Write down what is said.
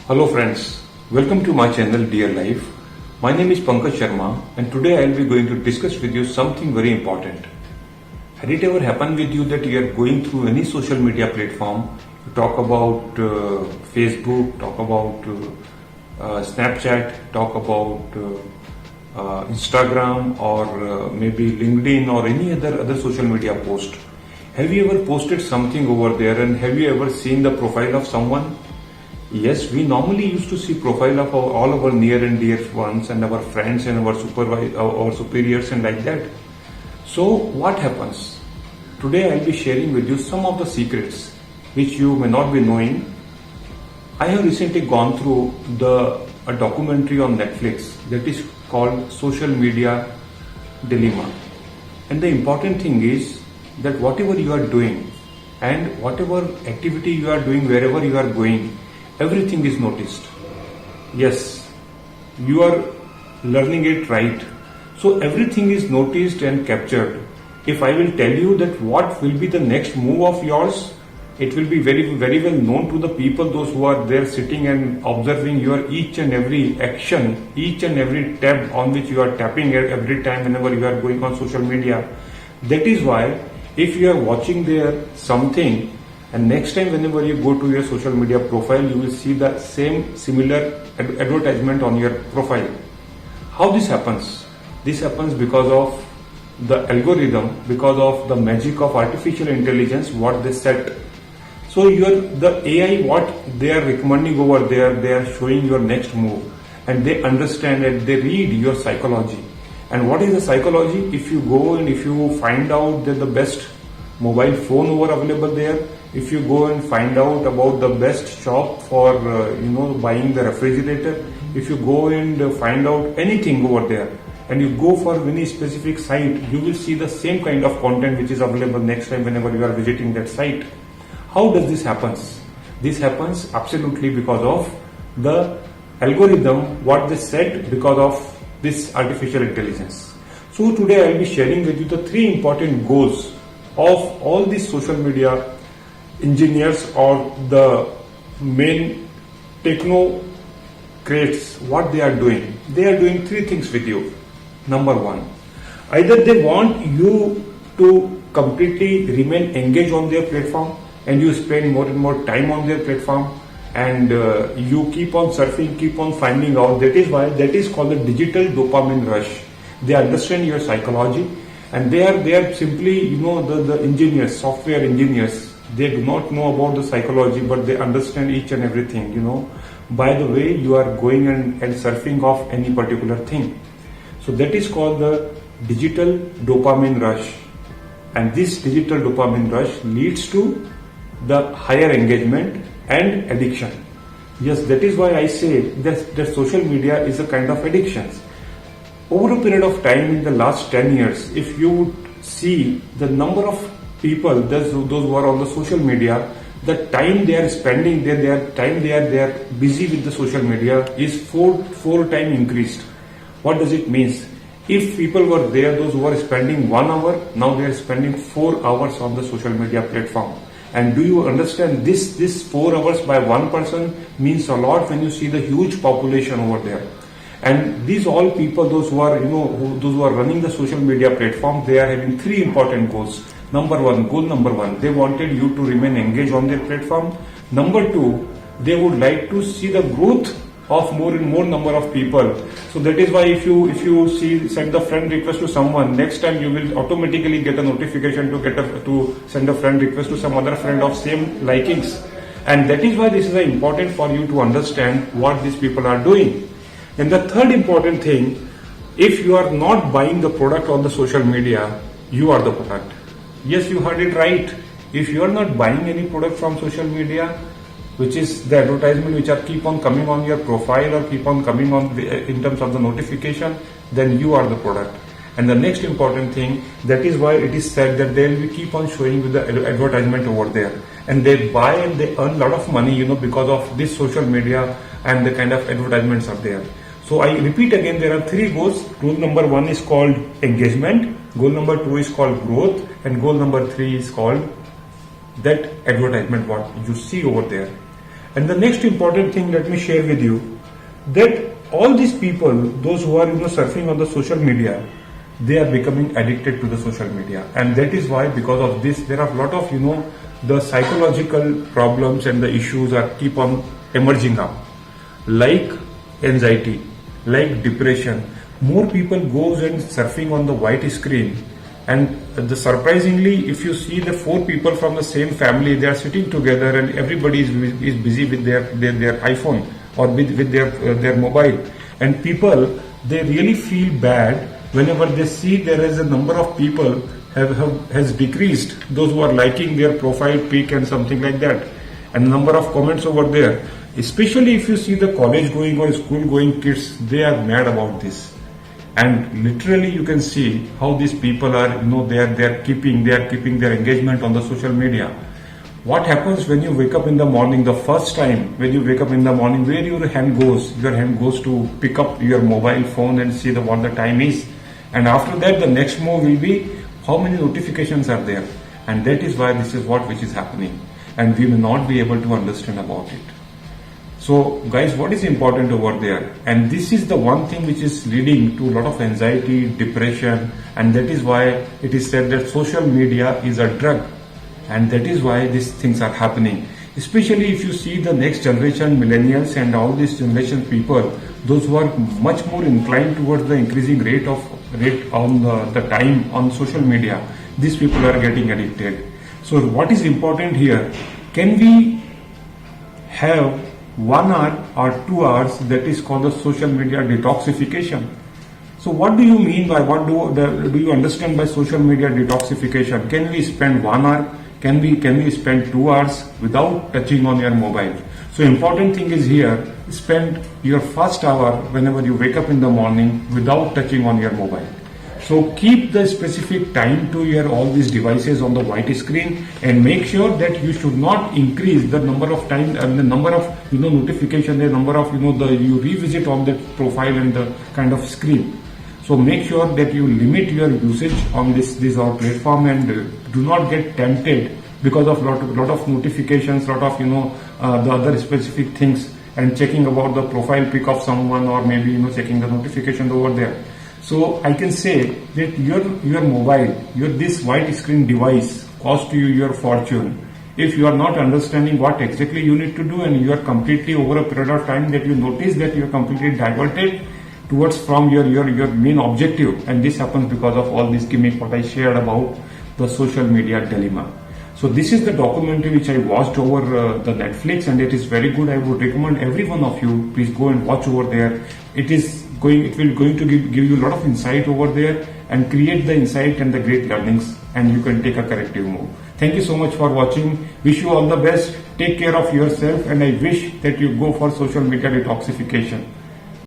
Hello friends, welcome to my channel Dear Life. My name is Pankaj Sharma and today I will be going to discuss with you something very important. Had it ever happened with you that you are going through any social media platform, you talk about Facebook, talk about Snapchat, talk about Instagram or maybe LinkedIn or any other social media post. Have you ever posted something over there and have you ever seen the profile of someone? Yes, we normally used to see profile of all our near and dear ones and our friends and our superiors and like that. So what happens? Today I'll be sharing with you some of the secrets which you may not be knowing. I have recently gone through a documentary on Netflix that is called Social Media Dilemma. And the important thing is that whatever you are doing and whatever activity you are doing, wherever you are going, everything is noticed. Yes, you are learning it right. So everything is noticed and captured. If I will tell you that what will be the next move of yours, it will be very well known to the people, those who are there sitting and observing your each and every action, each and every tab on which you are tapping every time whenever you are going on social media. That is why if you are watching there something, and next time whenever you go to your social media profile, you will see the similar advertisement on your profile. How this happens? This happens because of the algorithm, because of the magic of artificial intelligence, what they set. So the AI, what they are recommending over there, they are showing your next move and they understand and they read your psychology. And what is the psychology? If you go and if you find out that the best mobile phone over available there, if you go and find out about the best shop for buying the refrigerator, if you go and find out anything over there and you go for any specific site, you will see the same kind of content which is available next time whenever you are visiting that site. How does this happen? This happens absolutely because of the algorithm, what they set because of this artificial intelligence. So today I will be sharing with you the 3 important goals of all these social media engineers or the main technocrats. What they are doing? They are doing 3 things with you. Number 1, either they want you to completely remain engaged on their platform and you spend more and more time on their platform and you keep on surfing, keep on finding out. That is called the digital dopamine rush. They understand your psychology and they are simply the engineers, software engineers. They do not know about the psychology, but they understand each and everything, by the way you are going and surfing off any particular thing. So that is called the digital dopamine rush. And this digital dopamine rush leads to the higher engagement and addiction. Yes, that is why I say that social media is a kind of addiction. Over a period of time in the last 10 years, if you would see the number of people, those who are on the social media, the time they are spending, they are busy with the social media is four times increased. What does it mean? If people were there, those who were spending 1 hour, now they are spending 4 hours on the social media platform. And do you understand this 4 hours by one person means a lot when you see the huge population over there. And these all people, those who are running the social media platform, they are having 3 important goals. Goal number one, they wanted you to remain engaged on their platform. Number 2, they would like to see the growth of more and more number of people. So that is why if you send the friend request to someone, next time you will automatically get a notification to send a friend request to some other friend of same likings. And that is why this is important for you to understand what these people are doing. And the third important thing, if you are not buying the product on the social media, you are the product. Yes, you heard it right. If you are not buying any product from social media, which is the advertisement which are keep on coming on your profile or keep on coming on in terms of the notification, then you are the product. And the next important thing, that is why it is said that they will keep on showing with the advertisement over there. And they buy and they earn a lot of money, because of this social media and the kind of advertisements are there. So I repeat again, there are 3 goals. Goal number 1 is called engagement. Goal number 2 is called growth. And goal number 3 is called that advertisement what you see over there. And the next important thing, let me share with you that all these people, those who are surfing on the social media, they are becoming addicted to the social media, and that is why, because of this, there are a lot of the psychological problems and the issues are keep on emerging up, like anxiety, like depression. More people goes and surfing on the white screen, and surprisingly, if you see the four people from the same family, they are sitting together and everybody is busy with their iPhone or with their mobile, and people, they really feel bad whenever they see there is a number of people has decreased, those who are liking their profile pic and something like that, and number of comments over there. Especially if you see the college going or school going kids, they are mad about this. And literally you can see how these people are, they are keeping their engagement on the social media. What happens when you wake up in the morning, the first time when you wake up in the morning, where your hand goes to pick up your mobile phone and see what the time is. And after that, the next move will be how many notifications are there. And that is why this is which is happening. And we will not be able to understand about it. So guys, what is important over there? And this is the one thing which is leading to a lot of anxiety, depression, and that is why it is said that social media is a drug. And that is why these things are happening. Especially if you see the next generation, millennials and all these generation people, those who are much more inclined towards the increasing rate on the time on social media, these people are getting addicted. So what is important here? Can we have 1 hour or 2 hours that is called the social media detoxification? So what do you mean by, do you understand by social media detoxification? Can we spend 1 hour? Can we spend 2 hours without touching on your mobile? So important thing is here, spend your first hour whenever you wake up in the morning without touching on your mobile. So keep the specific time to your all these devices on the white screen, and make sure that you should not increase the number of time and the number of notification, the number of you revisit on the profile and the kind of screen. So make sure that you limit your usage on this our platform, and do not get tempted because of lot of notifications, lot of the other specific things, and checking about the profile pic of someone, or maybe checking the notifications over there. So I can say that your mobile, this white screen device cost you your fortune. If you are not understanding what exactly you need to do, and you are completely over a period of time that you notice that you are completely diverted towards from your main objective, and this happens because of all this gimmick what I shared about the social media dilemma. So this is the documentary which I watched over the Netflix, and it is very good. I would recommend every one of you, please go and watch over there. It will going to give you a lot of insight over there, and create the insight and the great learnings, and you can take a corrective move. Thank you so much for watching. Wish you all the best. Take care of yourself, and I wish that you go for social media detoxification.